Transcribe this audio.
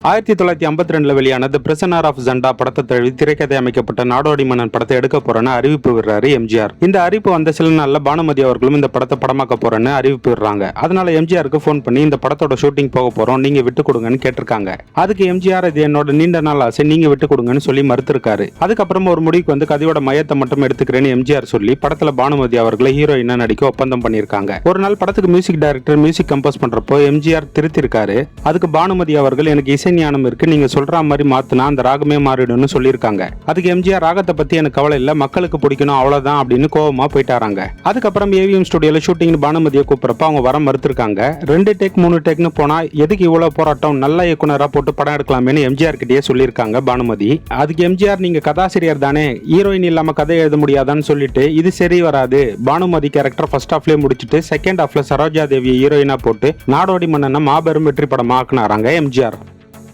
1952 வெளியான தி prisoner of ஜண்டா படத்தை தழுவி திரைக்கதை அமைக்கப்பட்ட நாடோடி மன்னன் படத்தை எடுக்க போறேன்னு அறிவிப்பு விடுறாரு எம்ஜிஆர். இந்த அறிவிப்பு வந்த சில நாள்ல பானுமதி அவர்களும் இந்த படத்தை படமாக்க போறேன்னு அறிவிப்பு விடுறாங்க. அதனால எம்ஜிஆருக்கு போன் பண்ணி இந்த படத்தோட ஷூட்டிங் போக போறோம், நீங்க விட்டு கொடுங்கன்னு கேட்டிருக்காங்க. அதுக்கு எம்ஜிஆர் இது என்னோட நீண்ட நாள் ஆசை, நீங்க விட்டு கொடுங்கன்னு சொல்லி மறுத்திருக்காரு. அதுக்கப்புறம் ஒரு முடிவுக்கு வந்து கதையோட மையத்தை மட்டும் எடுத்துக்கிறேன்னு எம்ஜிஆர் சொல்லி படத்துல பானுமதி அவர்களை ஹீரோயினா நடிக்க ஒப்பந்தம் பண்ணிருக்காங்க. ஒரு நாள் படத்துக்கு மியூசிக் டைரக்டர் மியூசிக் கம்போஸ் பண்றப்போ எம்ஜிஆர் திருத்திருக்காரு. அதுக்கு பானுமதி அவர்கள் எனக்கு இசை ஞானம் இருக்கு, நீங்க சொல்ற மாதிரி மாத்தினா அந்த ராகமே மாறிடும்னு சொல்லியிருக்காங்க. அதுக்கு எம்ஜிஆர் ராகத்தை பத்தி எனக்கு கவலை இல்ல, மக்களுக்கு பிடிக்கணும் அவ்வளவுதான் அப்படின்னு கோவமா போயிட்டாராங்க. அதுக்கப்புறம் ஏவிஎம் ஸ்டுடியோல ஷூட்டிங் பானுமதியை கூப்பிடறப்ப அவங்க வர மறுத்திருக்காங்க. 2 டேக் 3 டேக்னு போனா எதுக்கு இவ்வளவு போராட்டம், நல்ல இயக்குனரா போட்டு படம் எடுக்கலாமேன்னு எம்ஜிஆர் கிட்டயே சொல்லியிருக்காங்க பானுமதி. அதுக்கு எம்ஜிஆர் நீங்க கதாசிரியர் தானே, ஹீரோயின் இல்லாம கதை எழுத முடியாதான்னு சொல்லிட்டு இது சரி வராது, பானுமதி கேரக்டர் ஃபர்ஸ்ட் ஹாஃப்லயே முடிச்சுட்டு செகண்ட் ஹாஃப்ல சரோஜா தேவியை ஹீரோயினா போட்டு நாடோடி மன்னனை மாபெரும் வெற்றி படமா ஆக்குனாராங்க எம்ஜிஆர்.